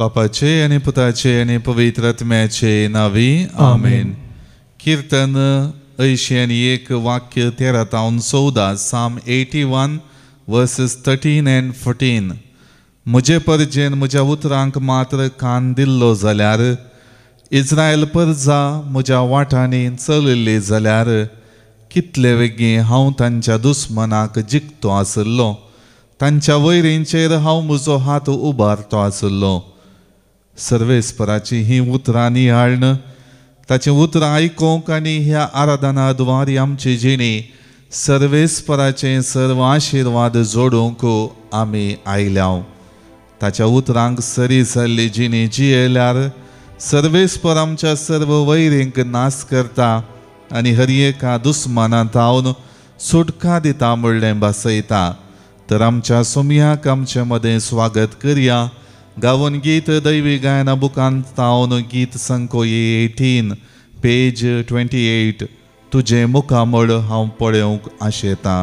बापाचे आनी पुताचे आनी पवित्र आत्म्याचे नावी आमेन. कीर्तन 81 वाक्य 13 ta 14. Psalm 81 verses 13 and 14. म्हजे परजेन म्हज्या उतरांक मात्र कान दिल्लो जाल्यार, इस्रायल परजा म्हज्या वाटांनी चलिल्ली जाल्यार, कितले वेगीं हांव तांच्या दुस्मनाक जिखतो आसलो, तांच्या वैरींचेर हांव म्हजो हात उबारतो आसलो. सर्वेस्पराची ही उतरां नियाळन, ताची उतरां आयकोंक आनी ह्या आराधना द्वारे आमची जिणी सर्वेस्पराचे सर्व आशिर्वाद जोडूंक आमी आयल्या. ताच्या उतरांक सरी जाल्ली जिणी जियेल्यार सर्वेस्पर आमच्या सर्व वैरींक नाश करता आनी हर एका दुस्मानांत हांवन सुटका दिता म्हणलें भासयता. तर आमच्या सोम्याक आमचे मदें स्वागत करया. गावन गीत दैवी गायना बुकांत तावन गीत संकोये 18 पेज 28. तुजे मुखामळ हांव पळोवंक आशेता.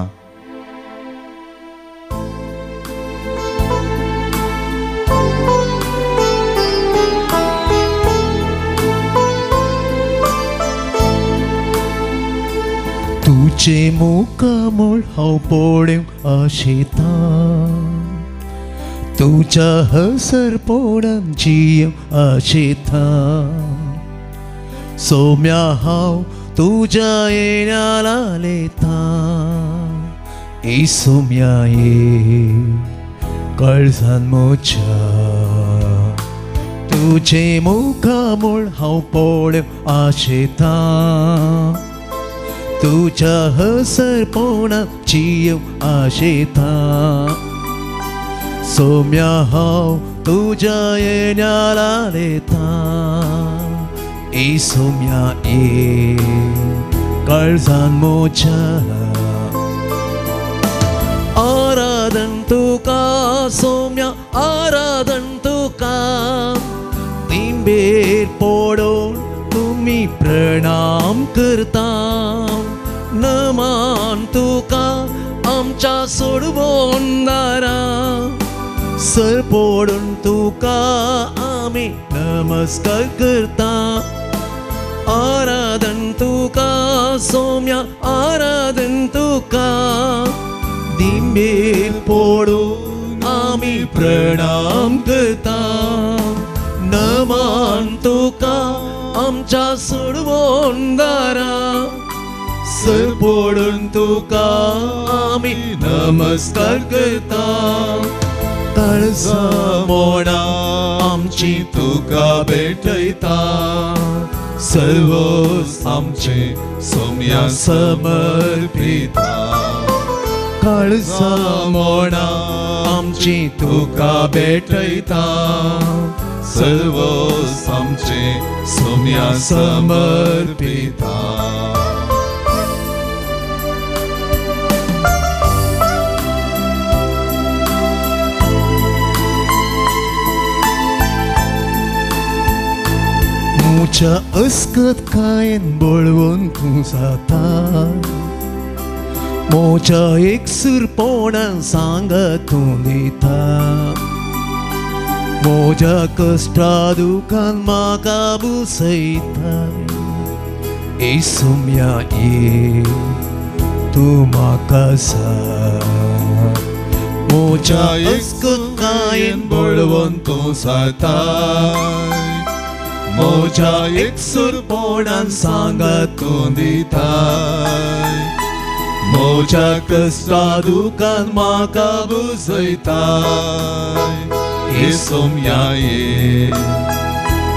तुजे मुखामळ हांव पळोवंक आशेता, तुझ्या हसरपणान जियेवंक आशेता. सोम्या हांव तुझ्या येण्यार आलेता, ए सोम्या ये काळजान म्हज्या. तुजे मुखामळ हांव पळोवंक आशेता, तुझ्या हसरपणान जियेवंक आशेता. सोम्या हांव तुझ्या येण्यार आलेता, ए सोम्या ये काळजान म्हज्या. आराधन तुका सोम्या, आराधन तुका. दिंबेर पडोवन तुमी प्रणाम करता. नमान तुका आमच्या सोडवोंदारा, सर पडून तुका आमी नमस्कार करता. आराधन तुका सोम्या, आराधन तुका. दिंबेर पडून आमी प्रणाम करता. नमान तुका आमच्या सोडवोंदारा, सर पडून तुका आमी नमस्कार करता. काळजा मोडा आमची तुका भेटयता, सर्व आमचे सोम्या समर्पिता. काळजा मोडा आमची तुका भेटयता, सर्व आमचे सोम्या समर्पिता. मुझ्या अस्कत कायन बळवून तूं जाता. मोच्या एकसुरपणान सांगतूं दिता. मोच्या कश्टा दुखान म्हाका बुसयता. ए सोम्या ये तूं म्हाका सांग. मोच्या अस्कत कायन बळवून तूं जाता. मोच्या एकसुरपणान सांगतूं दिता. मोच्या कश्टा दुखान म्हाका बुसयता. ए सोम्या ये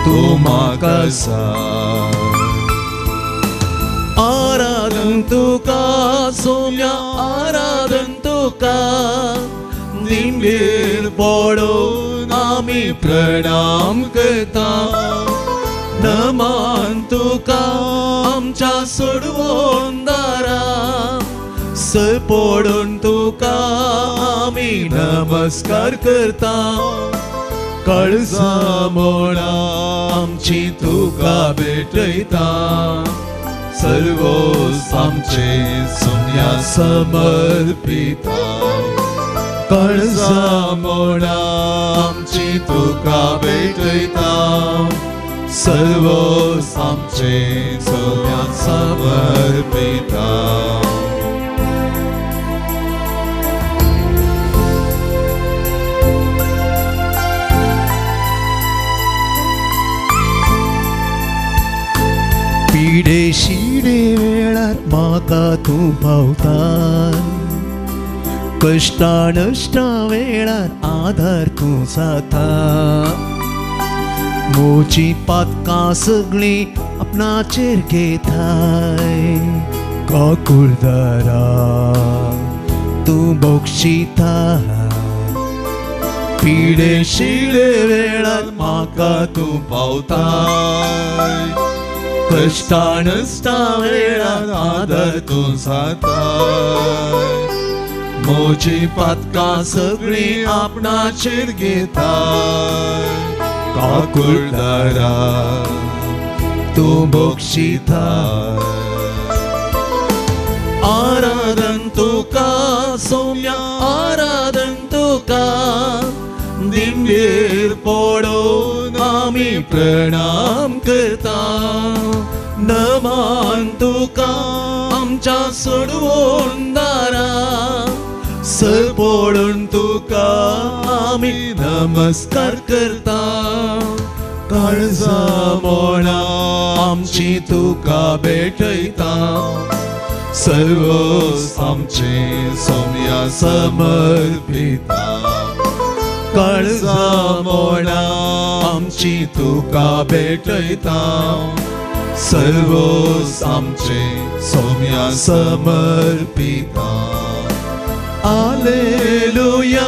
तूं म्हाका सांग. आराधन तुका सोम्या, आराधन तुका. दिंबेर पडोवन आमी प्रणाम करता. नमान तुका आमच्या सोडवोंदारा, सर पडून तुका आमी नमस्कार करता. काळजा मोडा आमची तुका भेटयता, सर्व आमचे सोम्या समर्पिता. काळजा मोडा आमची तुका भेटयता सर्वोस आमचे सोम्या समर्पिता पिडे शिडे वेळार म्हाका तूं पावता कष्टा नश्टा वेळार आधार तूं जाता मोची पातकां सगळीं आपणाचेर घेताय काकुळदारा तूं बक्षिता पिडे शिडे वेळार म्हाका तूं पावताय कष्टा नश्टा वेळार आधार तूं जाताय मोची पातकां सगळीं आपणाचेर घेताय काकुळदारा तूं बक्षिताय आराधन तुका सोम्या आराधन तुका दिंडेर पडोवन आमी प्रणाम करता नमान तुका आमच्या सोडवून दारा सर पडून तुका आमी नमस्कार करता काळजा मोणा आमची तुका भेटयता सर्वोस आमचे सोम्या समर्पिता काळजा मोणा आमची तुका भेटयता सर्वोस आमचे Saumya समर्पिता Alleluia,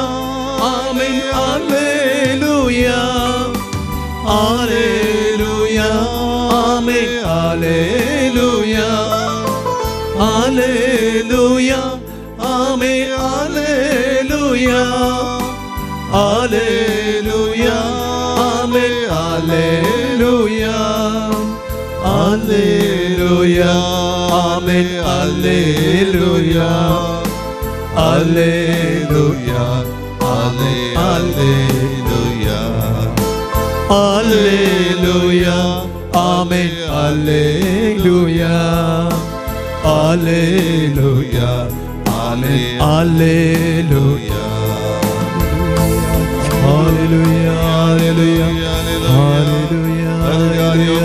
Amen, Alleluia, Alleluia, Amen, Alleluia, Alleluia, Amen, Alleluia, Alleluia, Amen, Alleluia, Alleluia, Amen, Alleluia. Alleluia, Alleluia, Alleluia, Amen, Alleluia, Alleluia, Amen, Alleluia, Alleluia, Alleluia, Alleluia,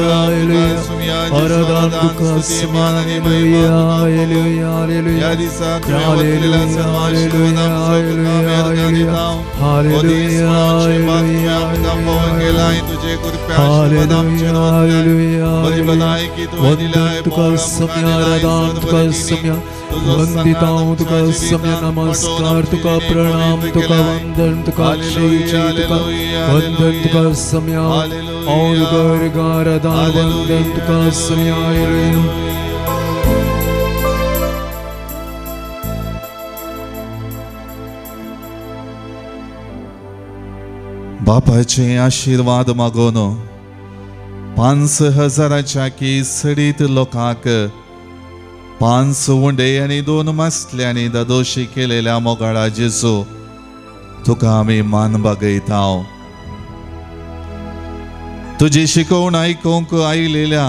Alleluia, आराधन तुका समान महिमा hallelujah hallelujah hallelujah hallelujah hallelujah hallelujah hallelujah तुझे hallelujah वंदन तुका सम्य आराधन तुका सम्य वंदिता तुका सम्य नमस्कार तुका प्रणाम तुका वंदन तुका जय तुका वंदन तुका सम्य और गर आराधन वंदन तुका सम्य हालेलुया बापाचे आशीर्वाद मागोन 5,000च्या केसरीत लोकांक 5 उंडे आणि 2 मासल्यांनी दादोशी केलेल्या मोगाळा जेजू तुका आमी मान बागयता तुजी शिकवण आयकूंक आयिल्ल्या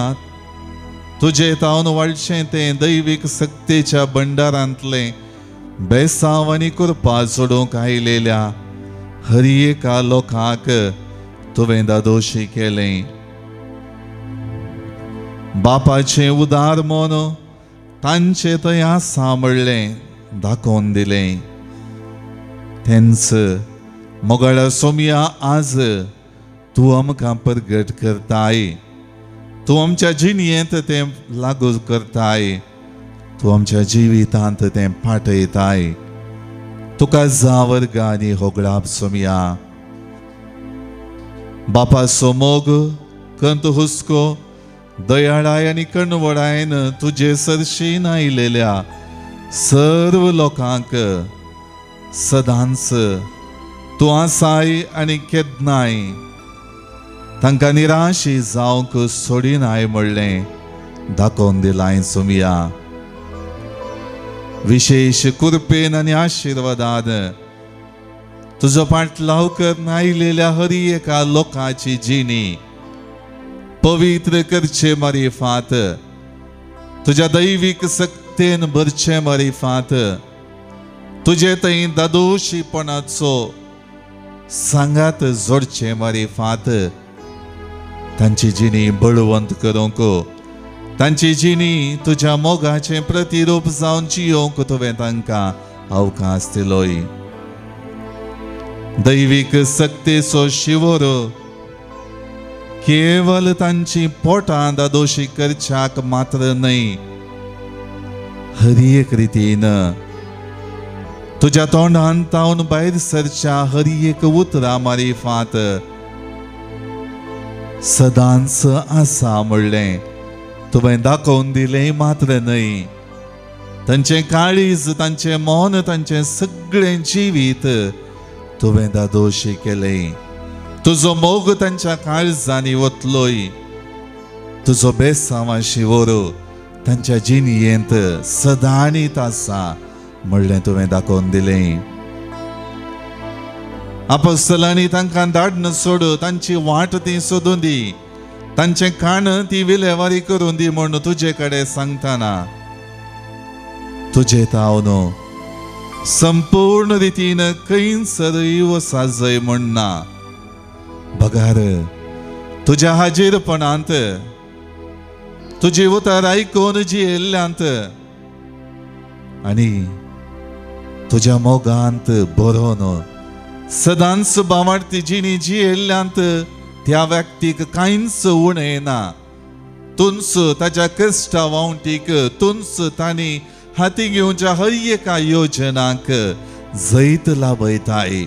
तुजे तावन वाडचें तें दैवीक सक्तीच्या भंडारांतलें बेसांव आनी कृपा सोडूंक आयिल्ल्या हर एका लोकांक तुवें दादोशी केलें बापाचें उदार मन तांचे तया सांबळ्ळें दाखोवन दिलें तेंच मोगाळ सोम्या आज तूं आमकां प्रगट करताय तूं आमच्या जिणयेंत तें लागू करताय तूं आमच्या जिवितांत तें पाठयताय तुका जावर्ग आनी होगडाप सोम्या बापा सोमोग कंत हुस्को दयाळाय आनी कणवडायन तुजे सरशीन आयिल्ल्या सर्व लोकांक सदांच तूं आसाय आनी केदनाय तांकां निराशी जावंक सोडिनाय म्हणलें दाखोवन दिलाय सोम्या विशेष कृपेन आनी आशिर्वादान तुझो पाटलाव कर आयलेल्या हर एका लोकाची जिणी पवित्र करचे मारिफात, तुझ्या दैविक सक्तेन भरचे मारिफात, तुझे थंय दादोशीपणाचो सांगात जोडचे मारिफात, तांची जिणी बळवंत करूंक, तांची जिणी तुझ्या मोगाचे प्रतिरूप जावन जियोंक तुवें तांकां अवकाश दिलोय. दैविक सक्तेचो शिवोर केवल तांची पोटां दादोशी करच्याक मात्र न्हय, हर एक रितीन तुझ्या तोंडान तावन भायर सरच्या हर एक उतरा मारिफात सदांच आसा म्हणलें तुवें दाखोवन दिलें मात्र न्हय. तांचें काळीज, तांचें मन, तांचें सगळें जिवीत तुवें दादोशी केलें. तुजो मोग तांच्या काळजांनी वतलोय. तुजो बेसांव शिवोर तांच्या जिणयेंत सदांच आसा म्हणलें तुवें दाखोवन दिलें. आपोस्तलांनी तांकां धाडन सोड, तांची वाट ती सोदून दी, तांचें कान ती विलेवारी करून दी म्हूण तुजे कडेन सांगतना तुजे तावन संपूर्ण रितीन खंय सदैव साजय म्हणना. बगार तुझ्या हाजीरपणांत, तुजी उतर आयकून जियेल्ल्यांत आनी तुझ्या मोगांत बरोवन सदांच बावार्थी जिणी जियेल्ल्यांत त्या व्यक्तीक कांयच उणें ना. तुंच ताच्या कश्टा वावटीक, तुंच तांणी हाती घेवच्या हर एका योजनाक जैत लाभयताय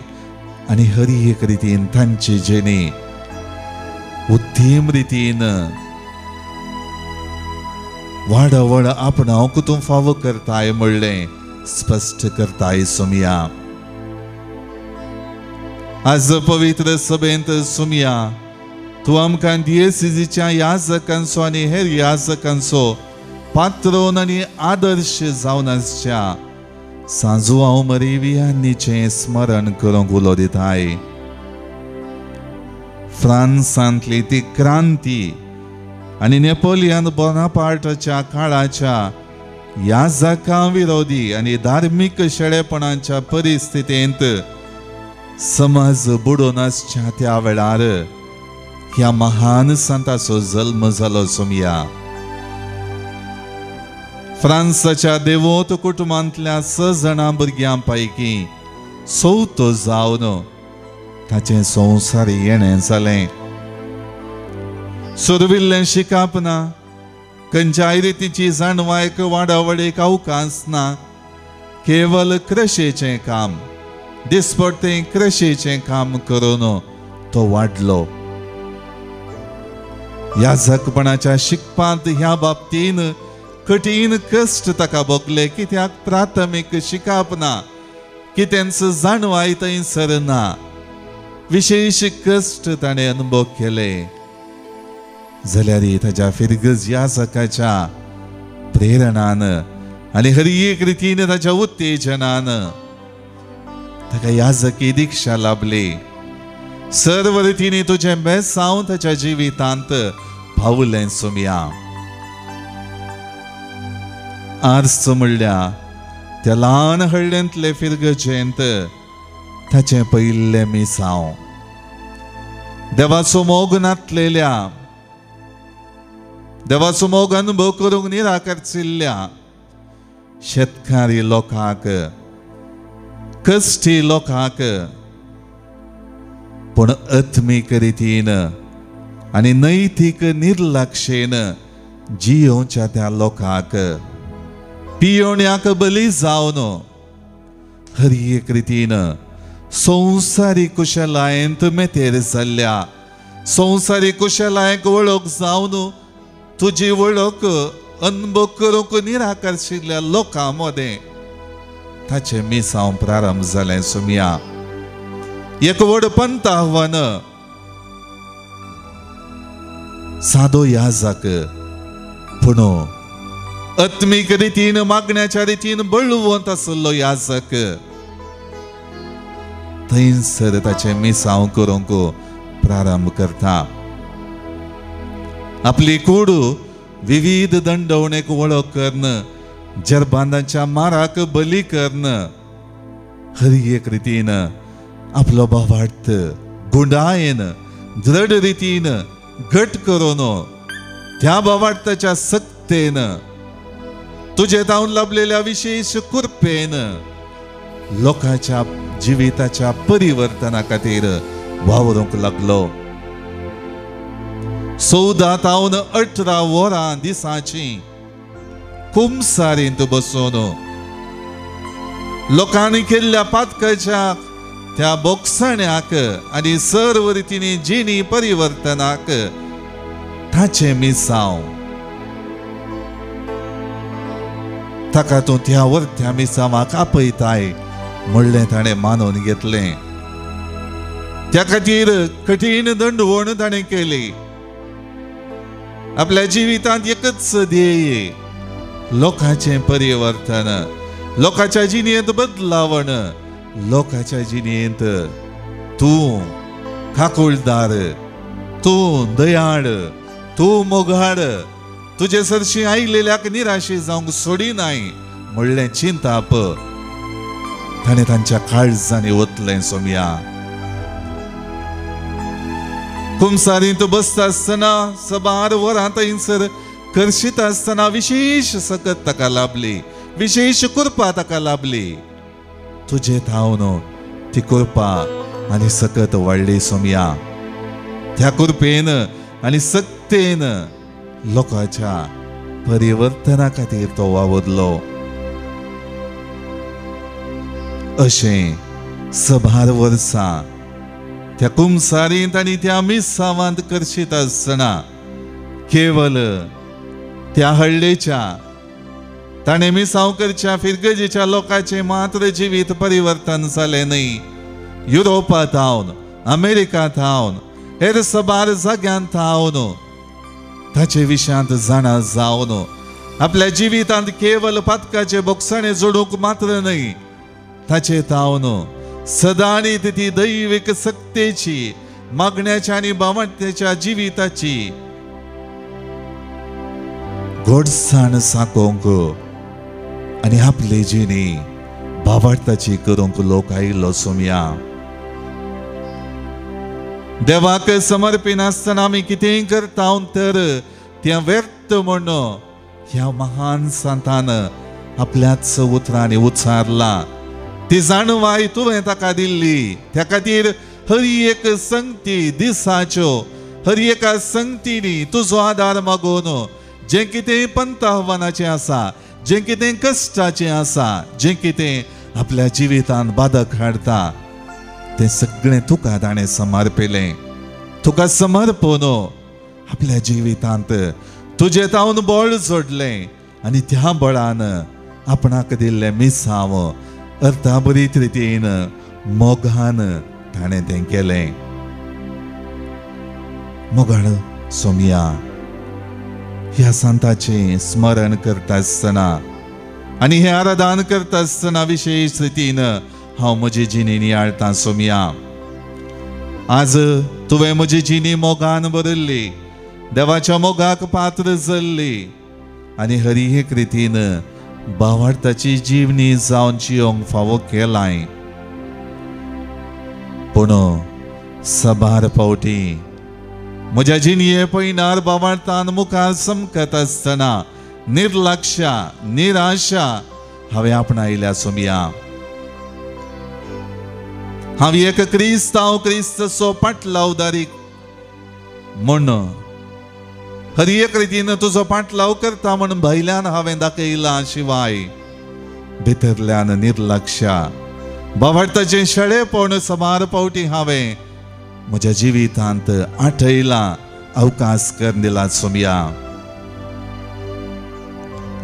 आनी हर एक रितीन तांची जिणी उत्तीम रितीन वाडवड आपणावंक तूं फावो करताय म्हणलें स्पश्ट करताय सुमया. आज पवित्र सभेंत सुमया तूं आमकां दियेसीजीच्या याजकांचो आनी हेर याजकांचो पात्रोन आनी आदर्श जावन आसच्या सांजू हांव मरिवियांनीचें स्मरण करूंक उलो दिताय. फ्रांसांतली ती क्रांती आनी नेपोलियन बोनापार्टच्या काळाच्या याजकां विरोधी आनी धार्मीक शेळेपणाच्या परिस्थितींत समाज बुडून आसच्या त्या वेळार ह्या महान संताचो जल्म जालो सुमया. फ्रांसाच्या देवोत कुटुंबांतल्या 6 जाणां भुरग्यां पैकी चवथो जावन ताचें संवसार येणें जालें. सुरविल्लें शिकाप ना, खंयच्याय रितीची जाणवायक वाडावडीक अवकाश ना. केवल क्रशेचें काम, दिसपट्टें क्रशेचें काम करून तो वाडलो. याजकपणाच्या शिकपांत ह्या बाबतीन कठीण कश्ट ताका भोगले, कित्याक प्राथमीक शिकाप ना, कितेंच जाणवाय थंयसर ना. विशेष कश्ट ताणें अनुभव केले जाल्यार ताच्या फिरगज याजकाच्या प्रेरणान आनी हर एक रितीन ताच्या उत्तेजनान ताका याजकी दिक्षा लाभली. सर्व रितींनी तुजें बेसांव ताच्या जिवितांत पावलें सुमया. आर्स म्हणल्या त्या ल्हान हळ्ळेंतले फिरगजेंत ताचें पयिल्लें मिसांव. देवाचो मोग नातलेल्या, देवाचो मोग अनुभव करूंक निराकारचिल्ल्या शेतकारी लोकांक, कश्टी लोकांक, पूण आत्मीक रितीन आनी नैतीक निर्लक्षेन जियोवच्या त्या लोकांक पियोण्याक बली जावन हर एक रितीन संवसारी कुशलायेंत मेतेर जाल्ल्या, संवसारी कुशलायेक वळख जावन तुजी वळख अनुभव करूंक निराकारशिल्ल्या लोकां मदें ताचें मिसांव प्रारंभ जालें सुमया. एक व्हड पंत आव्हान, सादो याजक पूण आत्मीक रितीन मागण्याच्या रितीन बळवंत आसलो याजक. थंयसर ताचे मिसांव करूंक प्रारंभ करता. आपली कूड विविध दंडवणेक वळख करण, जरबांदाच्या माराक बली करण, हर एक रितीन आपलो भावार्थ गुंडायेन दृढ रितीन घट करून त्या भावार्थाच्या सक्तेन तुझे जावन लाभलेल्या विशेष कृपेन लोकांच्या जिविताच्या परिवर्तना खातीर वावरूंक लागलो. 14 तावन 18 वरां दिसाची कुमसारींत बसून लोकांनी केल्ल्या पातकाच्या त्या बोगसण्याक आनी सर्व रितीनी जिणी परिवर्तनाक ताचे मिसांव ताका तूं त्या वर्त्या मिसांवाक आपयताय म्हणलें ताणें मानून घेतलें. त्या खातीर कठीण दंडवण ताणें केली. आपल्या जिवितांत एकच ध्येय, लोकांचें परिवर्तन, लोकांच्या जिणेंत बदलावण, लोकांच्या जिणेंत तूं खाकुळदार, तूं दयाळ, तूं मोगाळ, तुजे सरशी आयिल्ल्याक निराशी जावंक सोडिनाय म्हणलें चिंताप ताणें तांच्या काळजांनी ओतलें. सोम्या, कुमसारींत बसता आसतना 12 वरां थंयसर करशीत आसतना विशेष सकत ताका लाभली, विशेष कृपा ताका लाभली. तुजे थावन ती कृपा आनी सकत वाडली. सोम्या, त्या कृपेन आनी सक्तेन लोकांच्या परिवर्तना खातीर तो वावरलो. अशें 12 वर्सां त्या कुमसारींत आनी त्या मिसांवांत करशीत आसतना केवल त्या हळ्ळेच्या ताणें मिसांव करच्या फिरगजेच्या लोकांचें मात्र जिवीत परिवर्तन जालें न्ही. युरोपांत हावन, अमेरिकांत हावन, हेर 12 जाग्यांत हावन ताचे विशयांत जाणा जावन आपल्या जिवितांत केवल पातकाचे बोगसणे जोडूंक मात्र न्ही, ताचे तावन सदांच ती दैविक सक्तेची, मागण्याच्या आनी भावंतेच्या जिविताची गोडसाण साकोंक आनी आपली जिणी भावार्थाची करूंक लोक आयिल्लो. सोम्या, देवाक समर्पीत आसतना आमी कितेंय करता तर तें व्यर्थ म्हण ह्या महान संतान आपल्याच उतरांनी उच्चारला. ती जाणवाय तुवें ताका दिल्ली. त्या खातीर हर एक संगती दिसाच्यो, हर एका संगतीनी तुजो आदार मागून जें कितें पंत आव्हानाचें आसा, जें कितें कश्टाचें आसा, जें कितें आपल्या जिवितांत बाधक हाडटा, तें सगळें तुका ताणें समर्पिलें. तुका समर्पून आपल्या जिवितांत तुजें तावन बळ जोडलें आनी त्या बळान आपणाक दिल्लें मिसांव अर्थाबरीत रितीन मोगान ताणें तें केलें. मोगाळ सोम्या, ह्या संताचें स्मरण करता आसतना आनी हें आराधन करता आसतना विशेष रितीन हांव म्हजी जिणी नियाळटां. सोम्या, आज तुवें म्हजी जिणी मोगान बरयल्ली, देवाच्या मोगाक पात्र जाल्ली आनी हर एक रितीन भावार्थाची जीवनी जावन जियोंक फावो केलाय. पूण 12 फावटी म्हज्या जिणये पयणार भावार्थान मुखार समकत आसतना निर्लक्ष्य, निराशा हांवें आपणायल्या. सोम्या, हांव एक क्रिस्तांव, क्रिस्तचो पाटलावदारीक म्हण हर एक रितीन तुजो पाटलाव करता म्हण भायल्यान हांवें दाखयलां, शिवाय भितरल्यान निर्लक्ष्य, भावार्थाचें शेळेपण 12 फावटी हांवें म्हज्या जिवितांत आठयलां, अवकाश करून दिला. सोम्या,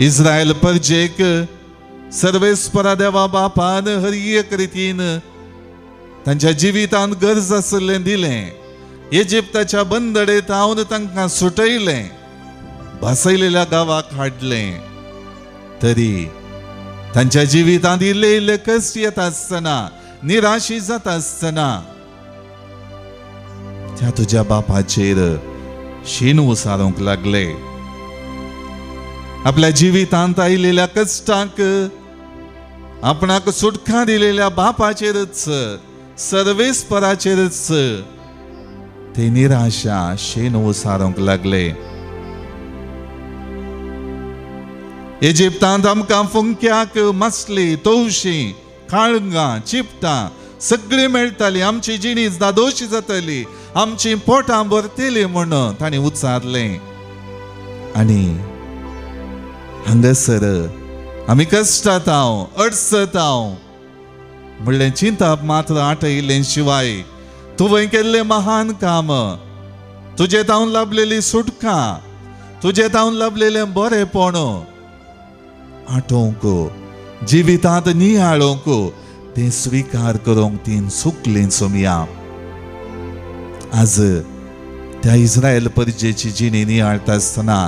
इस्रायल परजेक सर्वेस्परा देवा बापान हर एक रितीन तांच्या जिवितांत गरज आसलें दिलें. इजिप्ताच्या बंदडेंत हांवन तांकां सुटयलें, भासयलेल्या गांवाक हाडलें. तरी तांच्या जिवितांत इल्ले इल्ले कश्ट येता आसतना निराशी जाता आसतना त्या तुझ्या बापाचेर शीन उसारूंक लागले. आपल्या जिवितांत आयिल्ल्या कश्टाक आपणाक सुटका दिलेल्या बापाचेरच सर्वेस्पराचेरच ते निराशा शीन उसारूंक लागले. इजिप्तांत आमकां फुंक्याक मसली, तवशीं, काळंगां, चिपटां सगळी मेळटाली. आमची जिणी दादोशी जाताली, आमची पोटां भरतली म्हणून ताणें उच्चारलें. आनी हांगासर आमी कश्टांत अडचतांव म्हणलें चिंतप मात्र आटयिल्ले शिवाय तुवें केल्लें महान काम, तुजे तावन लाभलेली सुटका, तुजे तावन लाभलेलें बरेपण आठोवंक, जिवितांत नियाळोवंक, तें स्विकार करूंक तीन चुकलीं सोमया. आज त्या इस्रायल परजेची जिणी नियाळटा आसतना,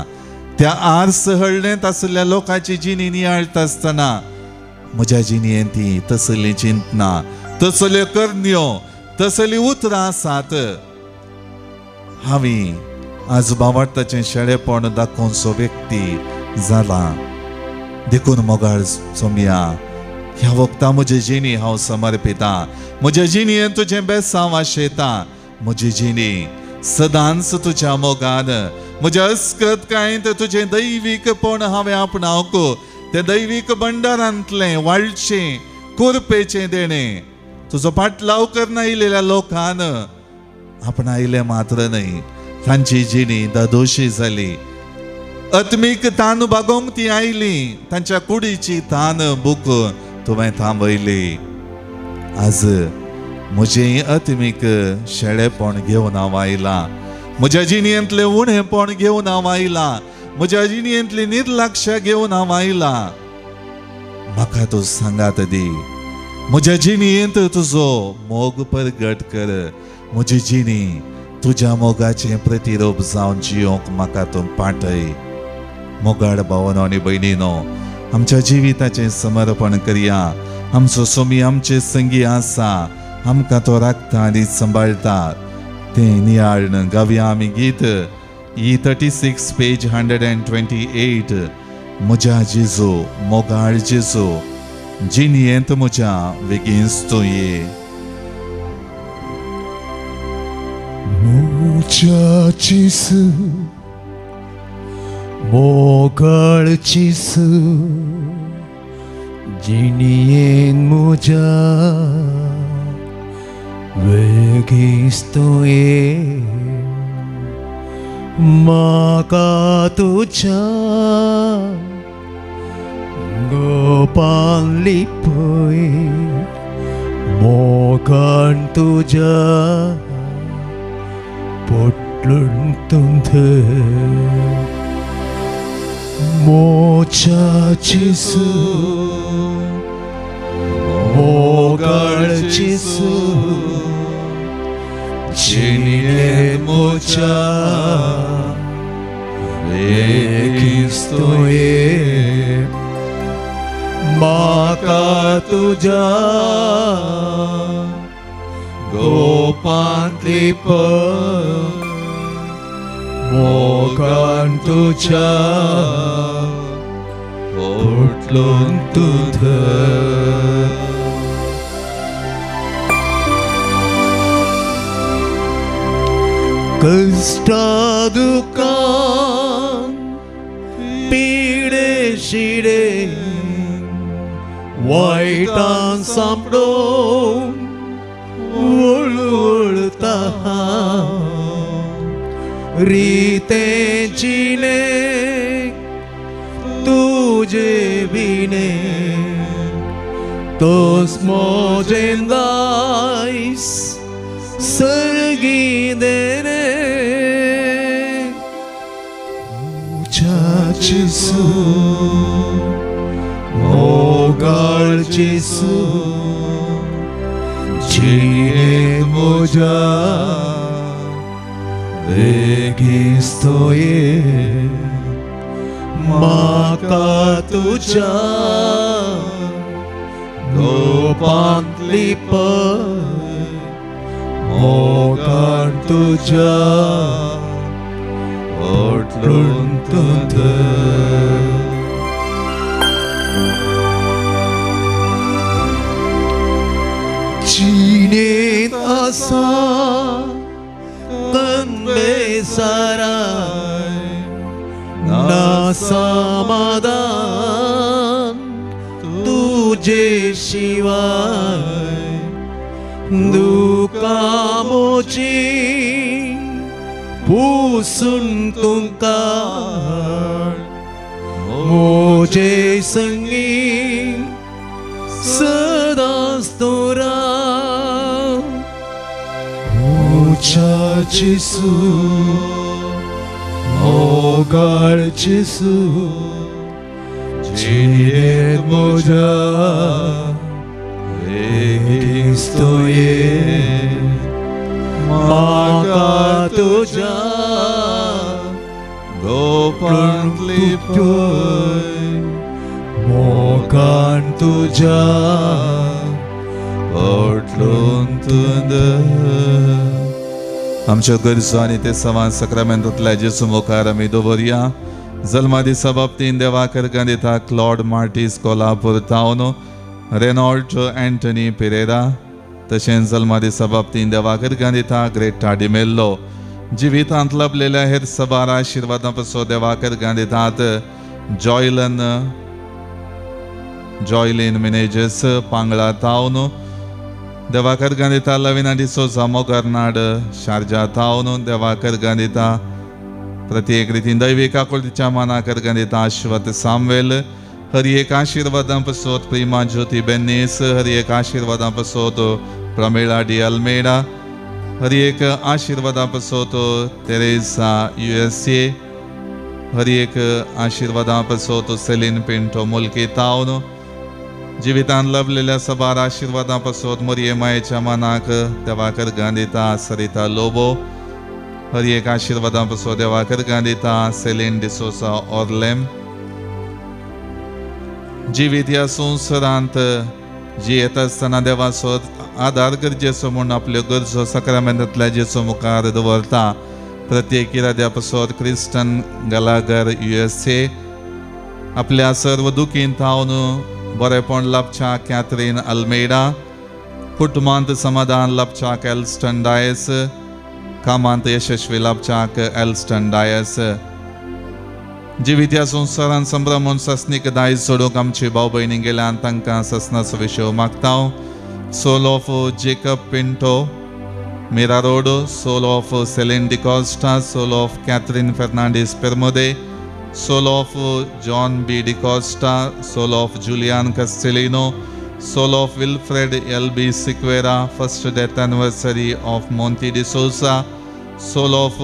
त्या आर्स हळणेंत आसलेल्या लोकांची जिणी नियाळटा आसतना म्हज्या जिणयेंत ती तसलीं चिंतना, तसल्यो करण्यो, तसलीं उतरां आसात. हांवें आज बावटाचें शेळेपण दाखोवचो व्यक्ती जाला. देखून मोगाळ सोमया, ह्या वक्ता म्हजी जिणी हांव समर्पितां. म्हज्या जिणयेंत तुजें बेसांव आशेतां. म्हजी जिणी सदांच तुज्या मोगान, म्हज्या अस्कतकायेंत तुजें दैवीकपण हांवें आपणावंक, तें दैवीक भंडारांतलें वाळचें कुरपेचें देणें तुजो पाटलाव करन आयिल्ल्या लोकान आपणायलें मात्र न्हय, तांची जिणी दादोशी जाली. आत्मीक तान बागोवंक ती आयली, तांच्या कुडीची तान बूक तुवें थांबयली. आज म्हजें आत्मीक शेळेपण घेवन हांव आयलां. म्हज्या जिणयेंतलें उणेपण घेवन हांव आयलां. म्हज्या जिणयेंतली निर्लक्ष्य घेवन हांव आयलां. म्हाका तूं सांगात दी, म्हज्या जिणयेंत तुजो मोग परगट कर. म्हजी जिणी तुज्या मोगाचें प्रतिरूप जावन जियोंक म्हाका तूं पाठय. मोगाळ भावनो आनी भयणीनो, आमच्या जिविताचें समर्पण करया. आमचो सोमी आमचे संगी आसा, आमकां तो राखता आनी सांबाळटा. तें नियाळन गावया आमी गीत E36 पेज 128. म्हज्या जेजू, मोगाळ जेजू, जिणयेंत म्हज्या बेगीनच तूं ये. म्हज्या जेजू, मोगाळ जेजू, जिणयेंत म्हज्या बेगीनच तूं ये. म्हाका तुज्या गोपान लिपय, मोगान तुज्या पोटलून धर. म्हज्या जेजू, मोगाळ जेजू, जिणयेंत म्हज्या बेगीनच तूं ये. म्हाका तुज्या गोपांत लिपय, मोगान तुज्या पोटलून तूं धर. कष्टा दुकान पिडे शिडे वायटान सांपडोवन वळवळता रिते जिणे तुजे बिणे तोस मोजें दायस सर्गी देने. म्हज्या जेजू, मोगाळ जेजू, जिणयेंत म्हज्या बेगीनच तूं ये. म्हाका तुज्या रूपांतली पळय मोगान तुझ्या ओटलून तुंद जिणेंत आसा कंबे साराय ना समाधान तुझे शिवाय दुकामोची पुसून तुमका मोजे संगी सदांच तोरा मोच्या जेसू मोगाळ जेसू जिणेंत म्हज्या वेगिस्तोये म्हाका तुज्या गोपांतली पळय मोगान तुज्या ओटलून तुंद आमच्या गरजो आनी ते सवां सक्रामेंतांतल्या जेजू मुखार आमी दवरया. जल्मा दिसा बाबतींत देवाकर दिता क्लॉड मार्टीस कोल्हापूर टावन, रेनॉल्ड अँटनी पेरेरा. तशेंच जल्मा दिसा बाबतींत देवाकर दिता ग्रेटा डिमेल्लो. जिवितांत लाभलेल्या हेर सबार आशिर्वादां पासो देवाकर दितात जॉयलिन मिनेजस पांगळा टावन, देवाकर दिता लविना डिसोजा मोगर्नाड शारजा टावन. देवाकर दिता प्रत्येक रितीन दैवीक आकुलतेच्या मानाकर दिता अश्वत सामवेल. हरी एक आशिर्वादां पासोत प्रिमा ज्योती बेन्नीस. हरी एक आशिर्वादां पासोत प्रमिळा डी अल्मेडा. हरी एक आशिर्वादां पासोत तेरेसा USA. हरी एक आशिर्वादां पासोत सेलिन पिंटो मुल्की टावन. जिवितांत लाभलेल्या सबार आशिर्वादां पासोत मरिये मायेच्या मानाक देवाकर दिता सरिता लोबो. हरी एक आशिर्वादां पासोत देवाकर दिता सेलिन डिसोसा ऑर्लेम. जिवीत ह्या संवसारांत जियेत आसतना देवाचो आदार गरजेचो म्हूण आपल्यो गरजो सक्रामेंतांतल्या जेजू मुखार दवरता. प्रत्येक इराद्या पासोत क्रिस्टन गलागर USA. आपल्या सर्व दुखींत हांव बरेपण लाभच्या कॅथरीन अल्मेडा. कुटुंबांत समाधान लाभच्या एल्स्टन डायस. कामांत यशस्वी लाभच्याक एल्स्टन डायस. जिवीत ह्या संवसारांत संभ्रमून ससनीक दायज सोडूंक आमची भाव भयणी गेल्यान तांकां ससनाचो विशय मागता. Soul of Jacob Pinto Mira road. Soul of Celine D'Costa. Soul of Catherine Fernandes Permude. Soul of John B D'Costa. Soul of Juliana Castelino. Soul of Wilfred LB Sequeira. First death anniversary of Monty D'Souza. Soul of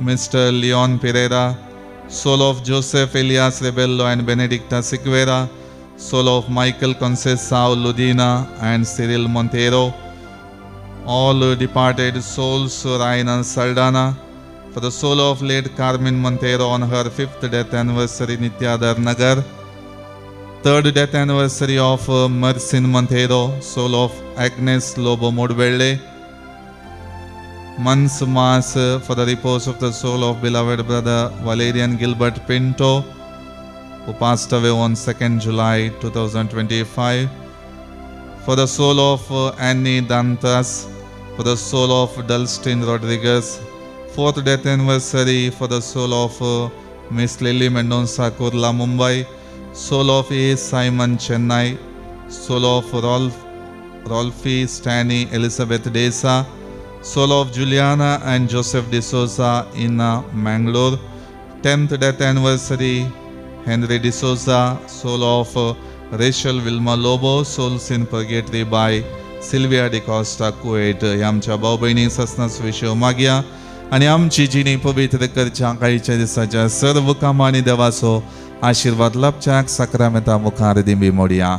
mister Leon Pereira. Soul of Joseph Elias Rebello and Benedicta Siqueira. Soul of Michael Conceição Ludina and Cyril Monteiro. All departed souls, Ryan and Saldana. For the soul of late Carmen Monteiro on her 5th death anniversary, Nityadar Nagar. 3rd death anniversary of Mercin Monteiro. Soul of Agnes Lobo Modvelle. Months Mass for the repose of the soul of beloved brother Valerian Gilbert Pinto, who passed away on 2nd July 2025. For the soul of Annie Dantas. For the soul of Dulstin Rodriguez. 4th death anniversary for the soul of Miss Lily Mendonça Kurla Mumbai. Soul of A. Simon Chennai. Soul of Rolfie Stanley Elizabeth Desa. Soul of Juliana and Joseph D'Souza in Mangalore. 10th death anniversary Henry D'Souza. Soul of Rachel Wilma Lobo. Souls in Purgatory by Sylvia DeCosta Kuwait. आमच्या भाव भयणी ससनाचो विशय मागया आनी आमची जिणी पवित्र करच्या काळीच्या दिसाच्या सर्व कामांनी देवाचो आशीर्वाद लाभच्याक सक्रामेंतां मुखार दिंबी मोडया.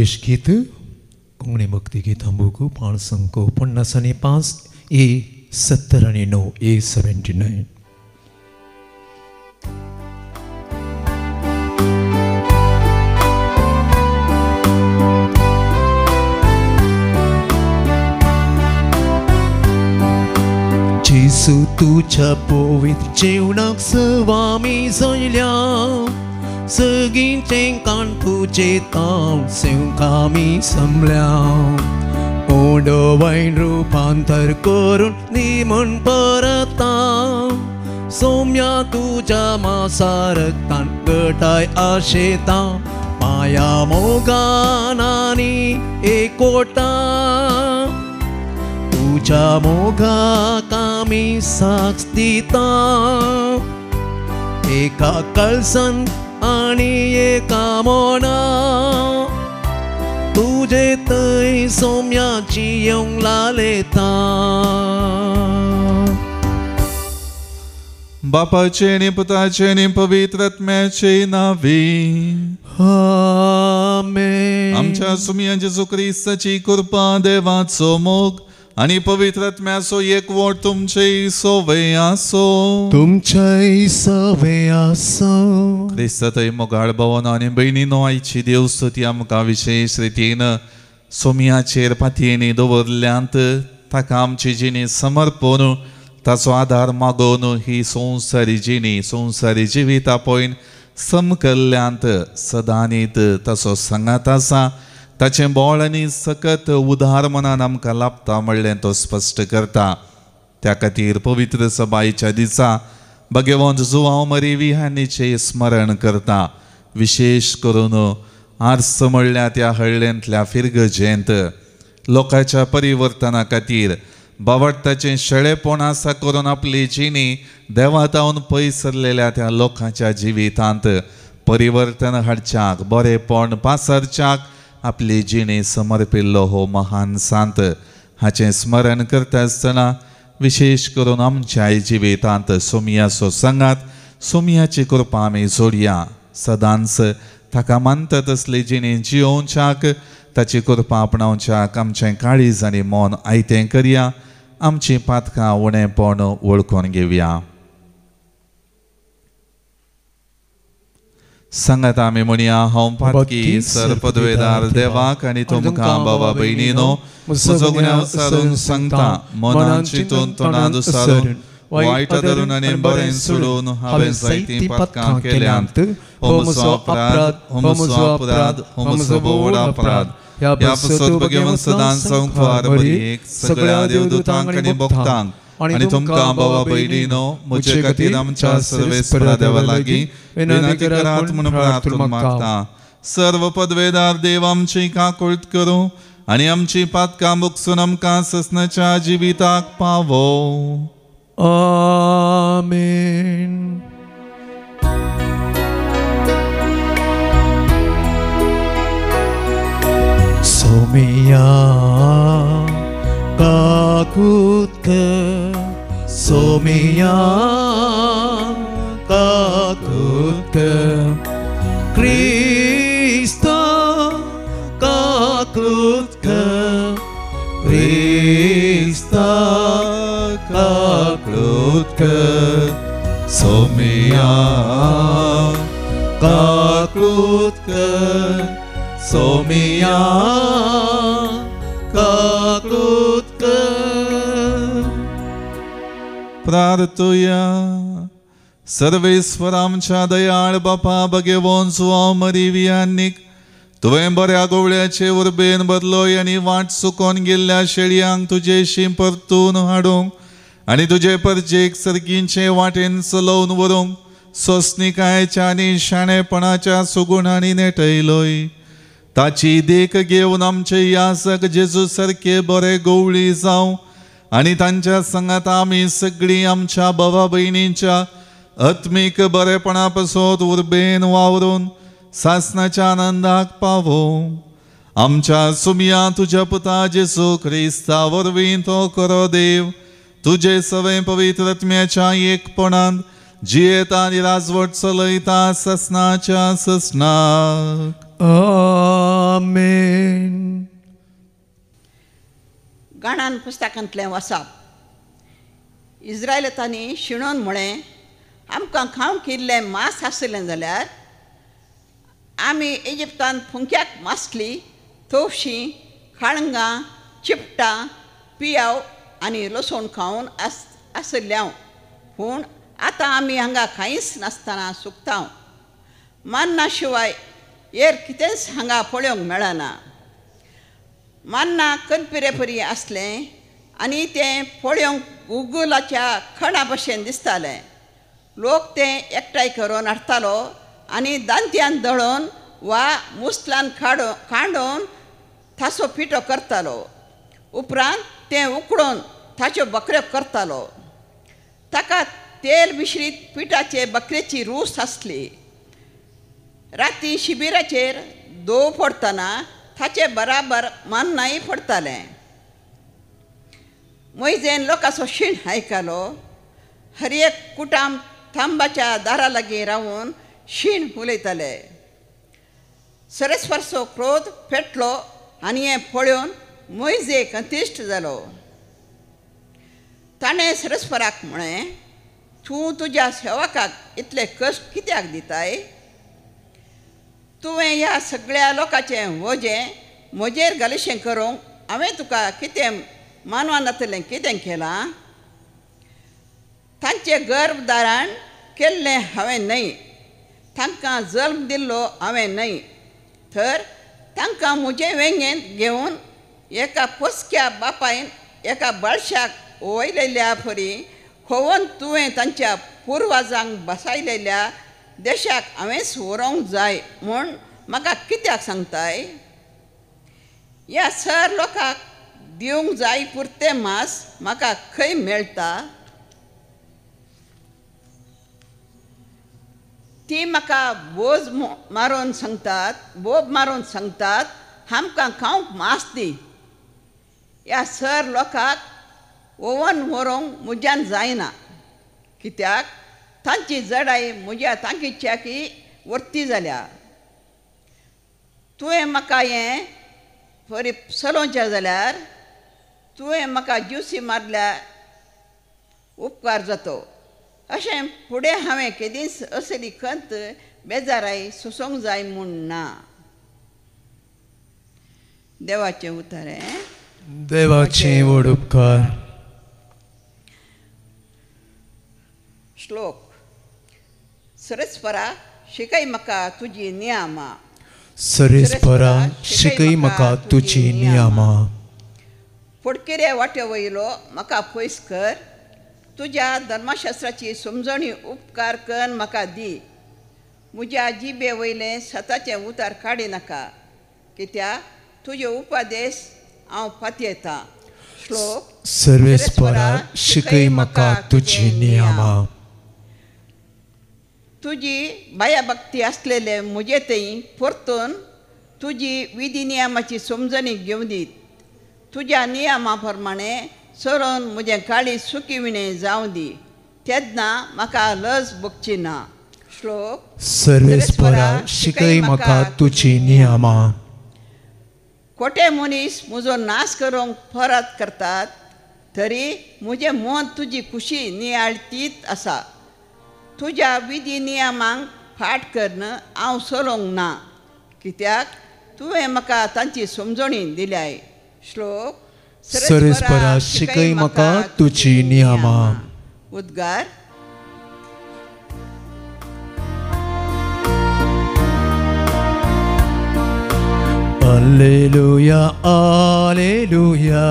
संदेश गीत कोंकणी भक्ती गीतां बुक 555 A70 आणि 9 A79. जेसू तुझ्या पवित्र जीवनाक स्वामी जयल्या सगळींचें काण तुजें ताव सेवकामी समल्या ओडवायन रुपांतर करून निमण परता सोम्या तुझ्या मासा रक्तान गटाय आशेता माया मोगानानी एकवटा तुझ्या मोगाक आमी साक्ष दिता एका कळसन आणि एका मोना तुझे थंय सोम्याची येवंक लालेता बापाचे आणि पुताचे आणि पवित्र आत्म्याचे नावी आमेन. आमच्या सुमिया जेजू ख्रिस्ताची कृपा देवाचो मोग आणि पवित्र आत्म्याचो एकवट तुमचे सोवे आसो तुमचे सवे आसो. ख्रिस्त थंय मोगाळ भवन आणि बहिणीनो आयची देवस्तुती आमकां विशेष रितीन सोमियाचेर पातयेनी दवरल्यांत ताका आमची जिणी समर्पण ताचो आधार मागोवन ही संवसारी जिणी संवसारी जिवीत आपयन समकल्ल्यांत सदांनीत ताचो सांगात आसा ताचें बोळ आनी सकत उदार मनान आमकां लाभता म्हणलें तो स्पश्ट करता. त्या खातीर पवित्र सबाईच्या दिसा भगवंत जुवांव मरी विहानीचें स्मरण करता. विशेष करून आर्स म्हणल्या त्या हळ्ळेंतल्या फिरगजेंत लोकांच्या परिवर्तना खातीर बावडताचें शेळेपण आसा करून आपली जिणी देवातावन पयस सरलेल्या त्या लोकांच्या जिवितांत परिवर्तन हाडच्याक बरेपण पासरच्याक आपली जिणी समर्पिल्लो हो महान सांत हाचें स्मरण करता आसतना विशेष करून आमच्या जिवितांत सोमियाचो सांगात सोमियाची कृपा आमी जोडया सदांच ताका मानता तसली जिणी जियोवच्याक ताची कृपा आपणावच्याक आमचें काळीज आनी मन आयतें करया आमची पातकां उणेपण वळखून घेवया. सांगात आमी म्हणया हांव पातकी सर पदवेदार देवाक आनी तुमकां बाबा भयणीनो म्हजो गुन्यांव सारून सांगता मनान चिंतून तोंडान दुसारून वायट धरून आनी बरें सोडून हांवें जायतीं पातकां केल्यांत हो म्हजो अपराध हो म्हजो अपराध हो म्हजो बोड अपराध ह्या पासत भगवंत सदांच संख्वार बरी एक सगळ्या देवदूतांक आनी भक्तांक आणि तुमकां बाबा भयणीनो म्हजे खातीर आमच्या सर्वेस्परा देवा लागीं विनंती करात म्हूण प्रार्थना मागता. सर्व पदवेदार देव आमची काकूळट करूं आनी आमची पातकां बुकसून आमकां ससनाच्या जिविताक पावो. आमेन. सोमिया काकूत सोमिया काकूत क्रिस्त काकूत क्रिस्त काकूत सोमिया काकूत सोमिया काकूत प्रार्थुया. सर्वेस्वर आमच्या दयाळ बापा भगवंत जुवांव मरी विहानीक तुवें बऱ्या गोवळ्याचे उर्बेन बदलोय आनी वाट चुकोवन गेल्ल्या शेळयांक तुजेशी परतून हाडूंक आनी तुजे परजेक सर्गींचे वाटेन चलोवन व्हरूंक सोंसणिकायेच्या आनी शाणेपणाच्या सुगुणांनी नेटयलोय. ताची देख घेवन आमचे यासक जेजू सारके बरे गोवळी जावं आनी तांच्या संगात आमी सगळीं आमच्या भावा भयणींच्या आत्मीक बरेपणा पासत उर्बेन वावरून सासनाच्या आनंदाक पावो. आमच्या सुमिया तुझ्या पुता जेजू ख्रिस्ता वरवीं तो करो देव तुजे सवे पवित्र आत्म्याच्या एकपणांत जियेता आनी राजवट चलयता ससनाच्या ससनाक. आमेन. गाणान पुस्तकांतलें वाचप. इस्रायलांनी शिणोन म्हळें, आमकां खावंक इल्लें मांस आसलें जाल्यार आमी इजिप्तांत फुंक्याक मासली, तवशीं, काळंगां, चिपटां, पियाव आनी लसूण खावन आसल्याव. पूण आतां आमी हांगा कांयच नासतना सुकतांव. मान्ना शिवाय हेर कितेंच हांगा पळोवंक मेळना. मान्ना कणपिरे परी आसलें आनी तें पळोवंक गुगलाच्या खणा भशेन दिसतालें. लोक तें एकठांय करून हाडटालो आनी दांत्यान दळोवन वा मुसलान कांडोवन ताचो पिठो करतालो. उपरांत तें उकडोवन ताच्यो बकऱ्यो करतालो. ताका तेल मिश्रीत पिठाचे बकरेची रूस आसली. राती शिबिराचेर दोव पडटना ताचे बराबर मान्नाय पडटालें. मोइजेन लोकांचो शीण आयकलो. हर एक कुटाम थांबाच्या दारा लागीं रावून शीण उलयताले. सरस्वराचो क्रोध पेटलो आनी हें पळोवन मोइजेक अंतिश्ट जालो. ताणें सरस्वराक म्हळें, तूं तुज्या सेवकाक इतले कश्ट कित्याक दिताय? तुवें ह्या सगळ्या लोकांचें वजें म्हजेर घालशें करूंक हांवें तुका कितें मानवानांतलें कितें केलां? तांचे गर्भधारण केल्लें हांवें न्हय, तांकां जल्म दिल्लो हांवें न्हय, तर तांकां म्हजे वेंगेंत घेवन एका पोसक्या बापायन एका बाळशाक वयलेल्या परी खोवून तुवें तांच्या पुर्वजांक बसयलेल्या देशाक हांवेंच व्हरोंक जाय म्हूण म्हाका कित्याक सांगताय? ह्या सर लोकांक दिवंक जाय पुरतें मांस म्हाका खंय मेळटा? ती म्हाका बोब मारून सांगतात, आमकां खावंक मांस दी. ह्या सर लोकांक ओवन व्हरोंक म्हज्यान जायना, कित्याक तांची जडाय म्हज्या तांकीच्याकी वर्ती जाल्या. तुवें म्हाका हें बरी चलोवचें जाल्यार तुवें म्हाका ज्युसी मारल्यार उपकार जातो. अशें फुडें हांवें केदींच असली खंत बेजाराय सोंसोंक जाय म्हूण ना. देवाचें उतरें. देवाचें व्हड उपकार. श्लोक. सरस्वरा शिकय म्हाका तुजी नियमां. सरस्वरा शिकय म्हाका तुजी नियमां. फडकिरे वाटे वयलो म्हाका पयस कर. तुज्या धर्मशास्त्राची समजणी उपकार करून म्हाका दी. म्हज्या जिबे वयलें सताचें उतार काडी नाका, कित्याक तुजे उपदेश हांव पातयेतां. श्लोक. सर्वेस्परा शिकय म्हाका तुजी नियमां. तुजी भयभक्ती आसलेले म्हजे थंय परतून तुजी विधी नियमाची समजणी घेवन दीत. तुज्या नियमा प्रमाणें चलोवन म्हजें काळी सुखी विणें जावं दी. तेन्ना म्हाका लज भोगची ना. श्लोक. सर्वेस्परा शिकय म्हाका तुजी नियमां. खोटे मनीस म्हजो नाश करूंक परत करतात, तरी म्हजें मन तुजी खुशी नियाळटीत आसा. तुज्या विधी नियमांक फाट करून हांव चलोवंक ना, कित्याक तुवें म्हाका तांची समजणी दिल्याय. श्लोक. सर्वेस्परा शिकय म्हाका तुजी नियमां. उद्गार. Alleluia, alleluia.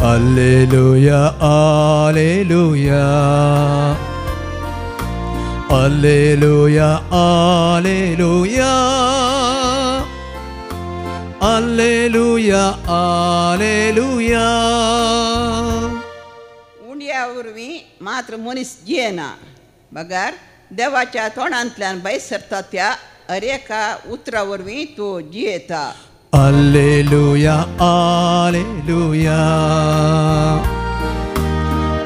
Alleluia, alleluia. Alleluia, alleluia. Alleluia, alleluia. उंड्या वरवीं मात्र मनीस जियेना, बगार देवाच्या तोंडांतल्यान भायर सरता त्या अरेका उतरा वरवीं तूं जियेता. Alleluia, alleluia.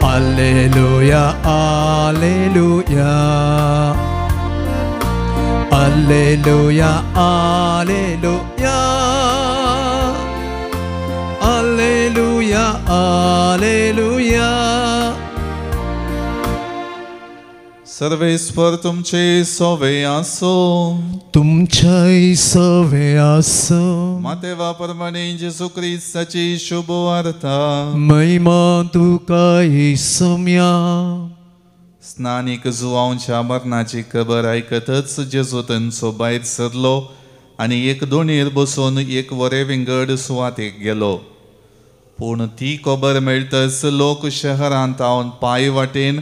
Alleluia, alleluia. Alleluia, Alleluia, Alleluia, Alleluia. Sarveshwar तुमचे सोवे आसो. तुमच्याही सवे आसो. मातेवा परमाणे जेसू ख्रिस्ताची शुभ वार्ता. महिमा तुका येसुम्या. स्नानीक जुवांच्या मरणाची खबर ऐकतच जेजू थंयचो भायर सरलो आनी एक दोणयेर बसून एक वरे विंगड सुवातेक गेलो. पूण ती खबर मेळटच लोक शहरांत हांवन पांय वाटेन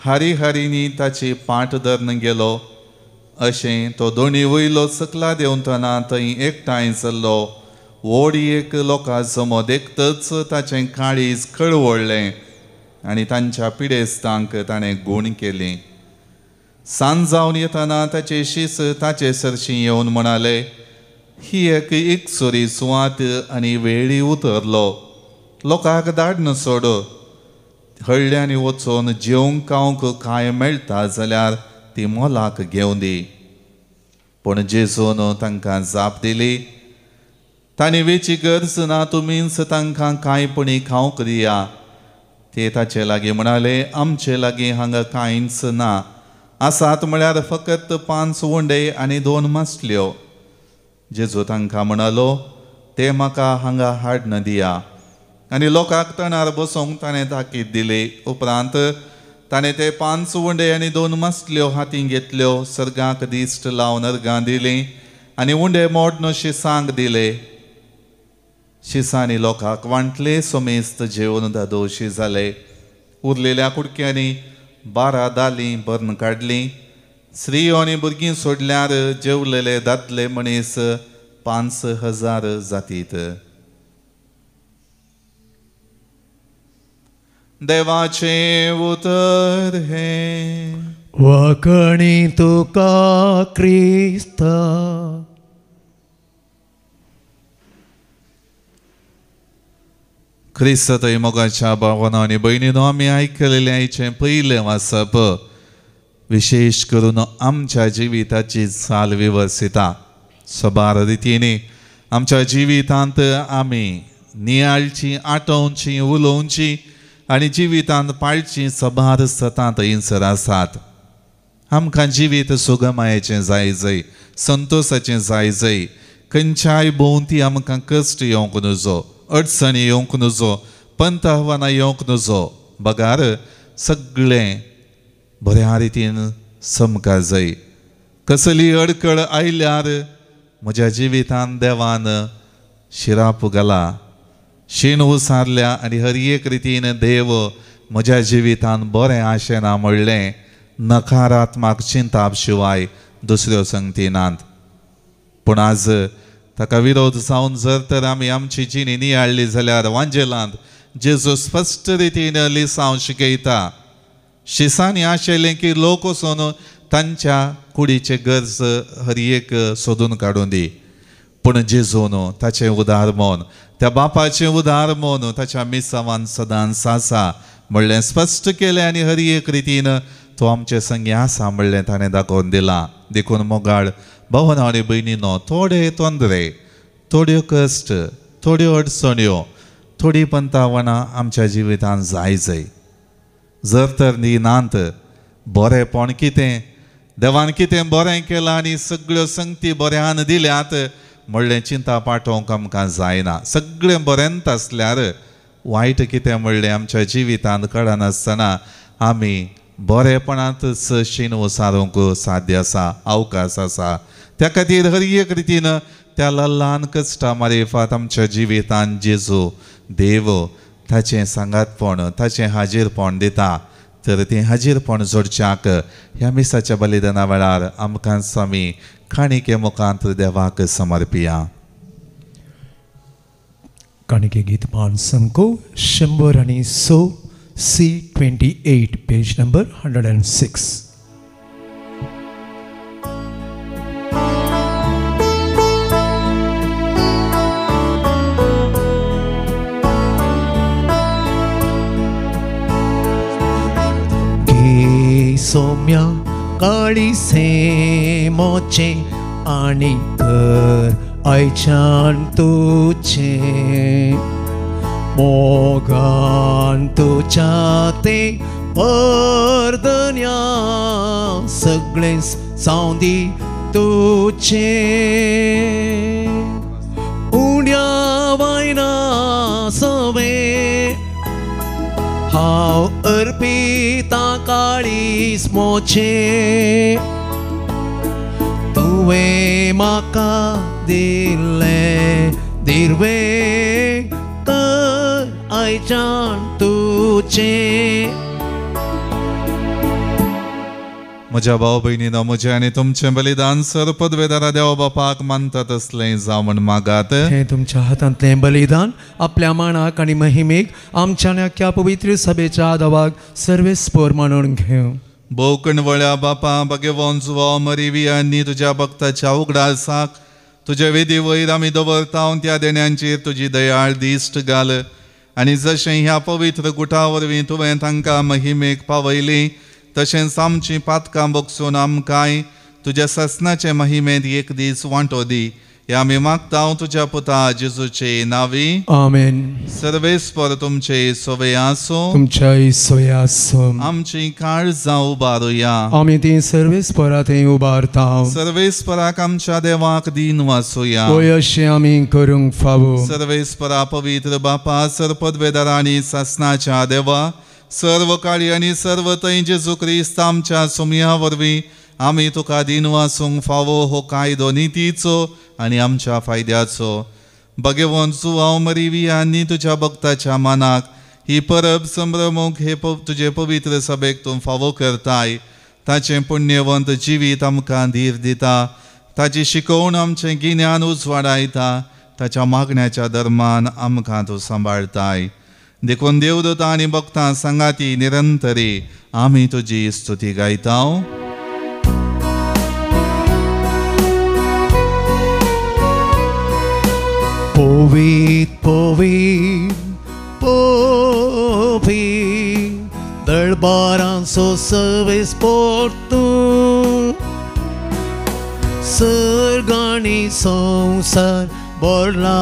हारी हारीनी ताची पाट धरून गेलो. अशें तो दोणी वयलो सकला देंवतना थंय एकठांय जाल्लो. व्हडयेक लोकां जमो देखतच ताचें काळीज कळवळ्ळें आनी तांच्या पिडेस्तांक ताणें गूण केली. सांज जावन येतना ताचे शीस ताचे सरशीं येवन म्हणाले, ही एक एकसुरी सुवात आनी वेळी उतरलो. लोकांक धाडन सोड. हळड्यांनी वचून जेवंक खावंक कांय मेळटा जाल्यार ती मोलाक घेवन दी. पूण जेजून तांकां जाप दिली, तांणी वेची गरज ना, तुमीच तांकां कांयपणी खावंक दिया. ते ताचे लागीं म्हणाले, आमचे लागीं हांगा कांयच ना. आसात म्हळ्यार फकत 5 उंडे आनी 2 मासल्यो. जेजू तांकां म्हणालो, ते म्हाका हांगा हाडन दिया. आनी लोकांक तणार बसोंक ताणें ताकीद दिली. उपरांत ताणें ते 5 उंडे आनी 2 मासल्यो हातीं घेतल्यो, सर्गाक दिश्ट लावन अर्गां दिलीं आनी उंडे मोडन शिसांक दिले. शिसांनी लोकांक वांटले. सोमेस्त जेवून धादोशी जाले. उरलेल्या कुडक्यांनी 12 दालीं भरून काडलीं. स्त्रियो आनी भुरगीं सोडल्यार जेवलेले दादले मनीस 5,000 जातीत. देवाचे उतर हे. वाकणी तुका क्रिस्ता. ख्रिस्त थंय मोगाच्या भावांनो आनी भयणीनो, आमी आयकलेलें आयचें पयलें वाचप विशेश करून आमच्या जिविताची चाल वेवस्थिता सबार रितीनी आमच्या जिवितांत आमी नियाळची, आटोवची, उलोवची आनी जिवितांत पाळची सबार सतां थंयसर आसात. आमकां जिवीत सुगमायेचें जाय जय, संतोशाचें जाय जय. खंयच्याय भोंवती आमकां कश्ट येवंक नजो, अडचणी येवंक नजो, पंत आव्हानां येवंक नजो. बगार सगळें बऱ्या रितीन समका जाय. कसली अडकळ आयल्यार म्हज्या जिवितांत देवान शिराप घाला, शीण उसारल्या आनी हर एक रितीन देव म्हज्या जिवितांत बरें आशेना म्हणलें नकारात्मक चिंताप शिवाय दुसऱ्यो संगती नात. पूण आज ताका विरोध जावन जर तर आमी आमची जिणी नियाळली जाल्यार वांजेलांत जेजू स्पश्ट रितीन लिसांव शिकयता. शिसांनी आशिल्लें की लोक वचून तांच्या कुडीचे गरज हर एक सोदून काडून दी. पूण जेजून ताचें उदार मन, त्या बापाचें उदार मन ताच्या मिसांवान सदांच आसा म्हणलें स्पश्ट केलें आनी हर एक रितीन तो आमचे संगी आसा म्हणलें ताणें दाखोवन दिलां. देखून मोगाळ भावांनो आनी भयणीनो, थोडे तोंदरे, थोड्यो कश्ट, थोड्यो अडचण्यो, थोडी पंतावणां आमच्या जिवितांत जाय जय. जर तर न्ही नात बरेंपण कितें, देवान कितें बरें केलां आनी सगळ्यो संगती बऱ्यान दिल्यात म्हणलें चिंता पाठोवंक आमकां जायना. सगळें बरेंत आसल्यार वायट कितें म्हणलें आमच्या जिवितांत कळनासतना आमी बरेपणांतच शीण उसारूंक साध्य आसा, अवकाश आसा. त्या खातीर हर एक रितीन त्या ल्हान कश्टा मारिफात आमच्या जिवितांत जेजू देव ताचें सांगातपण, ताचें हाजीरपण दिता. तर तें हाजीरपण जोडच्याक ह्या मिसाच्या बलिदाना वेळार आमकां आमी काणिके मुखांत देवाक समर्पिया. काणिके गीत पान संको 106 C28 पेज नंबर 106. सौम्या काळीसे मोचे आणि कर आयच्यान तुझे मोगान तुझ्या ते परदन्या सगळेच सावंदी तुझे उण्या वायना सवे हांव अर्पिता काळीस मोचे तुवें म्हाका दिल्ले दिर्वे कर आयच्यान तुझे. म्हज्या भाव भयणीनो म्हजें आनी तुमचें बलिदान सर पदवेदारा देवा बापाक मानता तसलें जावं म्हण मागात. हे तुमच्या हातांतलें बलिदान आपल्या मानाक आनी महिमेक आमच्या अख्ख्या पवित्र सभेच्या आदावाक सर्वेस्पोर मानून घेवं. भोवकण वळ्या बापा भगवंत जुवांव मरिवी आनी तुज्या भक्ताच्या उगडासाक तुजे वेदी वयर आमी दवरता त्या देण्यांचेर तुजी दयाळ दिश्ट घाल आनी जशें ह्या पवित्र गुटा वरवीं तुवें तांकां महिमेक पावयली तशेंच आमचीं पातकां बगसून आमकांय तुज्या ससनाचे महिमेंत एक दीस वांटो दी. हे आमी मागता तुज्या पुता जेजूचे नांवी. आमेन. सर्वेस्पर तुमचे सोवे आसो. तुमच्याय सोय आसो. आमची काळजां उबारुया. आमी ती सर्वेस्परा थंय उबारता. सर्वेस्पराक आमच्या देवाक दिन वासुया. होय अशें आमी करूंक फावो. सर्वेस्परा पवित्र बापा सरपदवेदारा आनी ससनाच्या देवा सर्व काळी आनी सर्व थंय जेजू क्रिस्त आमच्या सुमया वरवीं आमी तुका दिन वासूंक फावो हो कायदो नितीचो आनी आमच्या फायद्याचो. भगवंत जुवांव मरिवी आनी तुज्या भक्ताच्या मानाक ही परब संभ्रमूक हे तुजे पवित्र सभेक तूं फावो करताय. ताचें पुण्यवंत जिवीत आमकां धीर दिता. ताची शिकोवण आमचें गिन्यान उजवाडायता. ताच्या मागण्याच्या धर्मान आमकां तूं सांबाळताय. देखून देवदूतां आनी भक्तां सांगाती निरंतरी आमी तुजी स्तुती गायता. पोवीत पोवीत पोवीत दरबारांचो सर्वेस्पोर तूं सर्ग आनी संवसार भरला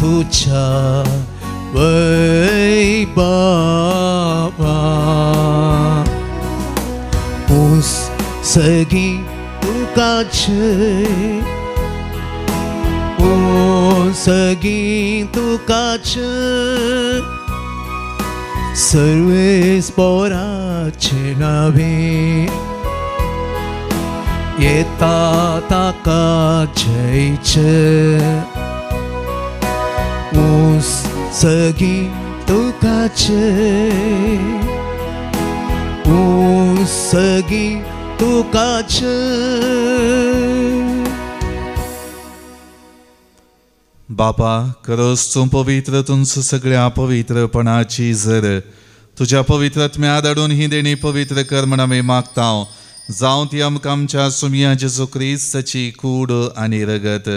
तुज्या वैभवा. उस सगी तुका जय सगी तुका जय सर्वेस्पोराचे नावे येता ताका जयचे. उस सगी तुका जय सगी तुका जय. बापा खरोच तूं पवित्र तुमच सगळ्या पवित्रपणाची जर तुज्या पवित्रत्म्या धाडून ही देणी पवित्र कर म्हण आमी मागता. जावं ती आमकां आमच्या सुमया जेजू क्रिस्ताची कूड आनी रगत.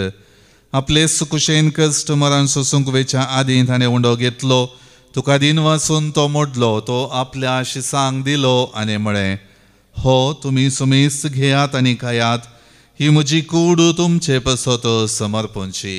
आपले सुकुशेन कश्ट मरण सोसूंक वेच्या आदीं ताणें उंडो घेतलो. तुका दिन वासून तो मोडलो. तो आपल्या शिसांक दिलो आनी म्हळें हो तुमी सुमेस्त घेयात आनी खायात. ही म्हजी कूड तुमचे पसत समर्पणची.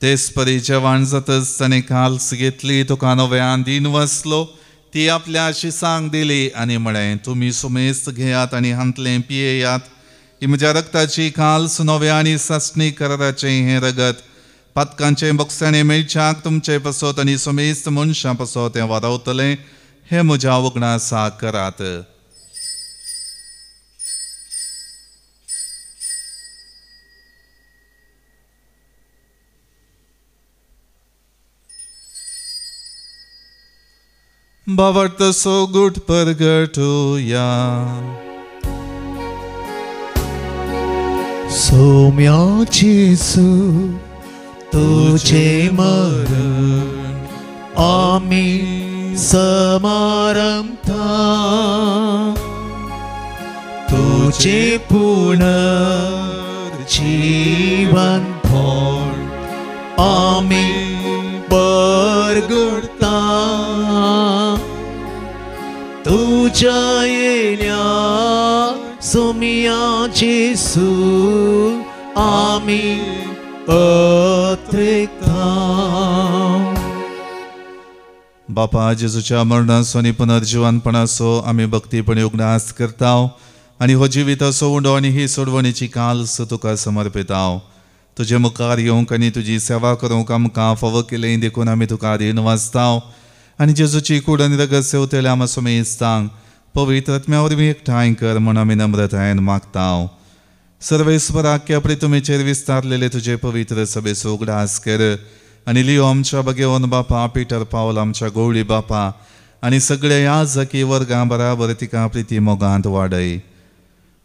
तेच परी जेवण जातच ताणें काल्स घेतली. तुका नव्यान दिन वासलो. ती आपल्या शिसांक दिली आनी म्हळें तुमी सुमेस्त घेयात आनी हांतलें पियेयात. ही म्हज्या रक्ताची काल्स नव्या आनी सस्नी कराराचें हें रगत. पातकांचें बक्षाणें मेळच्याक तुमचे पसत आनी सुमेस्त मनशां पसत हें वाडवतलें. हें म्हज्या वगडासाक करात. बावट सो गुट परगटूया. सोम्या जेजू तुझे मरण आमी समारंभता. तुझे पुनर्जीवन फळ आमी बरगडता तुझ्या येण्या सोमिया जेसू आमी अत्रेकता. बापा जेजूच्या मरणाचो आनी पुनर्जिवानपणाचो आमी भक्तीपणी उगडास करता आनी हो जिविताचो उंडो आनी ही सोडवणीची काल्स तुका समर्पिताव. तुजे मुखार येवंक आनी तुजी सेवा करूंक आमकां फावो केलें देखून आमी तुका रीण वाचताव आनी जेजूची कूड आनी रगत सेवतले आम समेस्तांक पवित्र आत्म्या वरवीं एकठांय कर म्हूण आमी नम्रतायेन मागताव. सर्वेस्पराख्या प्रितुमेचेर विस्तारलेले तुजे पवित्र सभेचो उगडास कर आनी लिओ आमच्या भगेवन बापा, पिटर पावल आमच्या गवळी बापा आनी सगळ्या याजकी वर्गां बराबर तिका प्रिती मोगांत वाडय.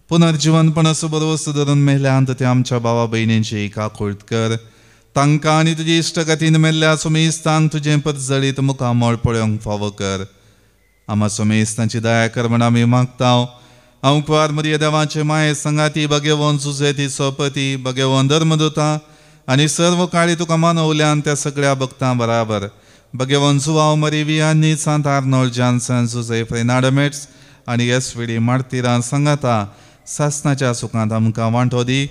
पुनर्जिवनपणाचो बरोवस्त धरून मेल्यांत त्या आमच्या भावा भयणींची काकूळट कर. तांकां आनी तुजी इश्टगतीन मेल्ल्या सुमेस्तांक तुजें पद जळीत मुखामोळ पळोवंक फावो कर. आमा सुमेस्तांची दया कर म्हण आमी मागताव. अंकवार मरिय देवाचे माये संगाती भगेवन सुजेती सोपती भगेवन धर्मदूता आनी सर्व काळी तुका मानवल्यान त्या सगळ्या भक्तां बराबर भगेवन सुवाव मरिवी आनी सांत आर्नोल्ड जॉन्सन सुजे फ्रेनाडमेट्स आनी एसविडी मार्तिरां संगाता सासनाच्या सुखांत आमकां वांटो दी.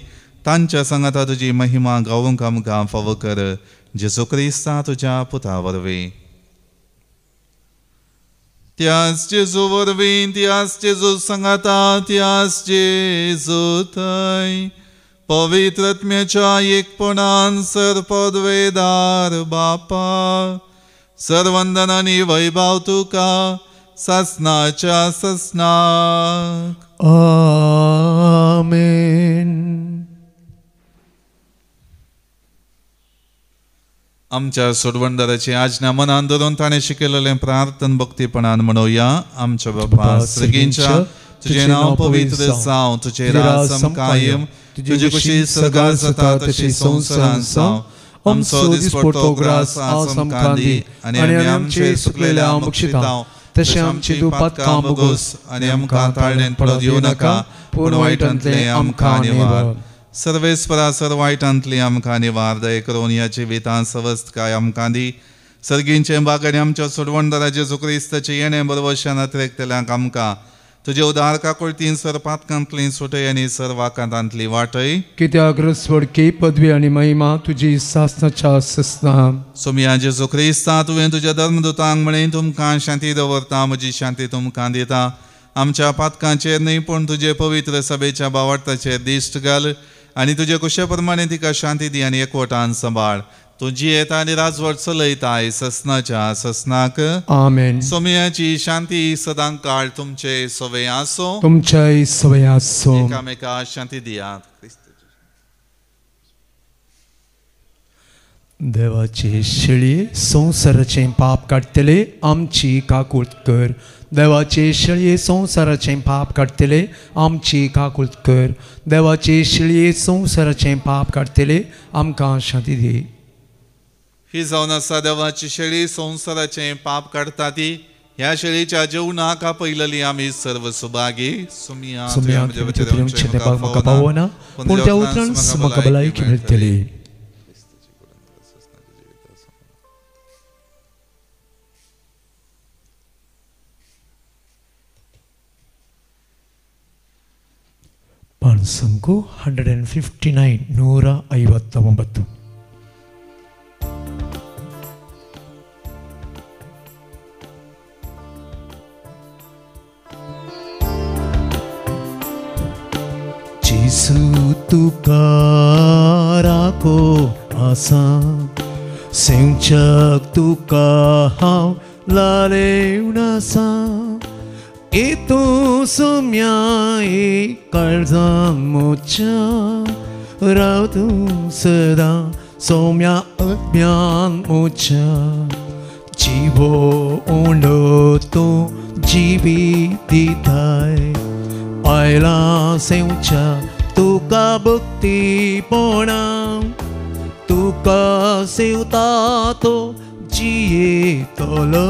तांच्या संगाता तुजी महिमा गावूंक आमकां फावो कर. जेजू क्रिस्ता तुज्या पुता वरवीं. त्याच जेजू वरवीं, त्याच जेजू संगाता, त्याच जेजू थंय पवित्र आत्म्याच्या एकपणान सर्पद्वेदार बापा सर्वंदन आनी वैभव तुका सासनाच्या ससनाक. आमेन. आमच्या सोडवणदाराची आज्ञा मनान धरून ताणें शिकयलेलें प्रार्थन भक्तीपणान म्हणोया. आमच्या बापा सगळींच्या तुजें नांव पवित्र जावं, तुजें राज कायम, तुजी कशी सगाळ जाता तशी संवसारांत जावं. आमचो दिसपडटो ग्रास आज आमकां दी आनी आमी आमचे सुकलेल्या बक्षितांव तशें आमची दुपातकां बोगोस आनी आमकां ताळणेन पडत येवं नाका पूण वायटांतले आमकां निवार. सर्वेस्परा सर्व वायटांतली आमकां निवार. दये करून ह्या जिवितांत सवस्त काय आमकां दी. सर्गींचे बाग आनी आमच्या सोडवणदारा जेजू क्रिस्ताचें येणें बरोवशान अत्रेकतल्यांक आमकां तुजे उदार काकुळतीन सर्पातकांतली सुटय आनी सर्वाकांतांतली वाटय. कित्याक रसवडके पदवी आनी महिमा तुजी सासनाच्या ससनां. सोमिया जेजू क्रिस्ता तुवें तुज्या धर्मदूतांक म्हणें तुमकां शांती दवरता, म्हजी शांती तुमकां दिता. आमच्या पातकांचेर न्ही पूण तुजे पवित्र सभेच्या बावटाचेर दिश्ट घाल आनी तुजे कुशे प्रमाणे तिका शांती दी आनी एकवटान सांबाळ. तूं जियेता आनी राजवट चलयताय ससनाच्या ससनाक. आमेन. सोमियाची शांती सदां काळ तुमचे सवय आसो. तुमच्याय सवय आसो. एकामेका शांती दियात. देवाचे शेळये संवसाराचें पाप काडटले आमची काकूळट कर. देवाचे शेळये संवसाराचें पाप काडटले आमची काकूळट कर. देवाचे शेळये संवसाराचें पाप काडटले आमकां शांती दी. ही जावन आसा देवाची शेळी संवसाराचें पाप काडटा ती. ह्या शेळीच्या जेवणाक आपयलेली आमी सर्व सुभागी. म्हाका पावना पूण त्या उतरान म्हाका भलायकी मेळटली. ಪಾನ್ಸಂಕು 159 159. Jesu tuka rako asa Senchak tuka haw lalewna sa Ito somya e karzam mocha Rautu sada somya atmyan mocha Jivo ondo to jivi ditai Aila sencha tuka bhakti pona Tuka seuta to jiye tolo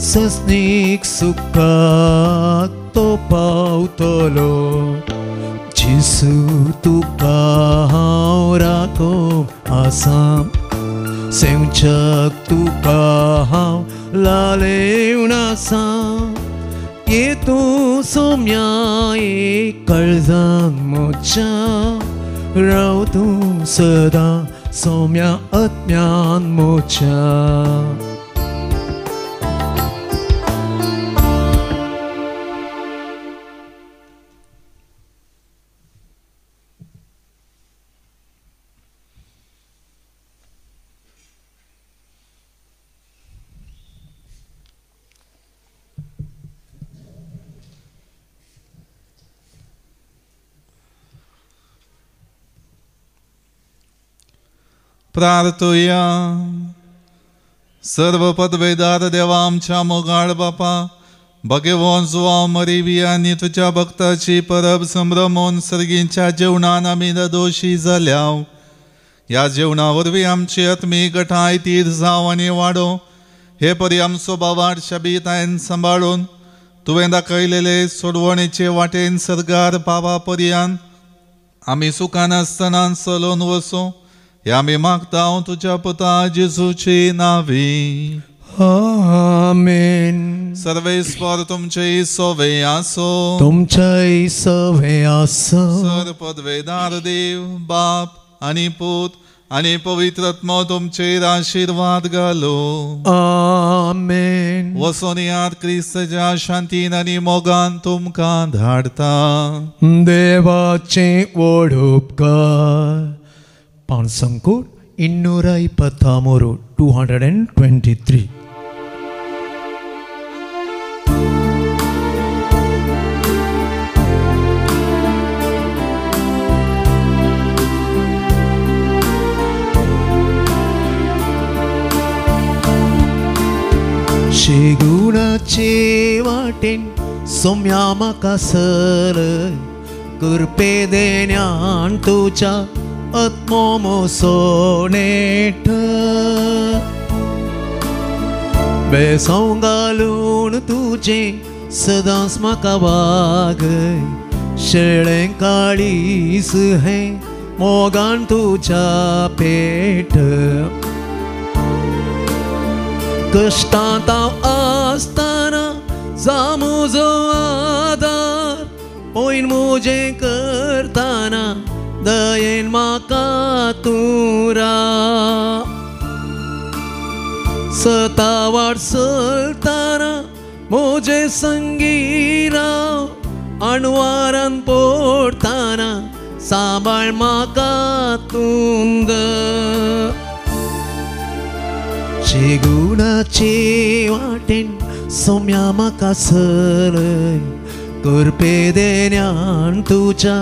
Sasnik suka to pautolo Yesu तुका हांव राखो आसां सेवचक तुका हांव लालेवन आसां ये तूं सोम्या एक काळजांत म्हज्या राव तूं सदां सोम्या आत्म्यान म्हज्या प्रार्थुया. सर्व पदवेदार देवा आमच्या मोगाळ बापा भगवंत जुवा मरिवी आनी तुझ्या भक्ताची परब संभ्रमोन सर्गींच्या जेवणान आमी दोशी जाल्या. ह्या जेवणा वरवीं आमची आत्मीक गठाय तीर जावं आनी वाडो हे परी आमचो बावाड शबीतायेन सांबाळून तुवें दाखयलेले सोडवणेचे वाटेन सर्गार पावा पर्यंत आमी सुखान आसतना चलोवन वचो हे आमी मागता तुझ्या पुता जेजूची नावी. आमेन. सर्वेस्वर तुमचे सोवे आसो. तुमचे सोवे आसो. सर पदवेदार देव बाप आनी पूत आनी पवित्र आत्मा तुमचेर आशीर्वाद घालो. आमेन. वचून याद क्रिस्ताच्या शांतीन आनी मोगान तुमकां धाडता. देवाचे व्हड उपकार. पावण संकोट 223 223. शेगुणाचे वाटेन सोम्या म्हाका सरय कृपे देण्यान तुज्या आत्मो मोसोणेठ बेसांव घालून तुजे सदांच म्हाका वागय शेळें काळीस हें मोगान तुज्या पेठ कश्टांत हांव आसतना जा म्हजो आदार पयन म्हजें करतना दयेन म्हाका तूं राव सतावाड चलतना म्हजें संगी राव अणवारान पडतना सांबाळ म्हाका तूं शेगुणाचे वाटेन सोम्या म्हाका सरय कृपे देण्यान तुज्या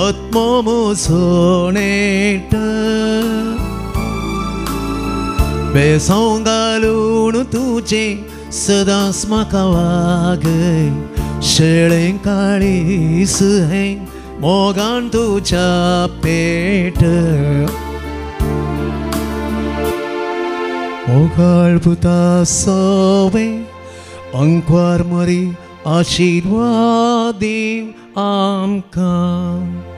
आत्मो मोसोणेठ बेसांव घालून तुजे सदांच म्हाका वागय शेळें काळीस हें मोगान तुज्या पेठ मोगाळ पुता सोवे अंकवार मरी आशीर्वाद दिव आमकां.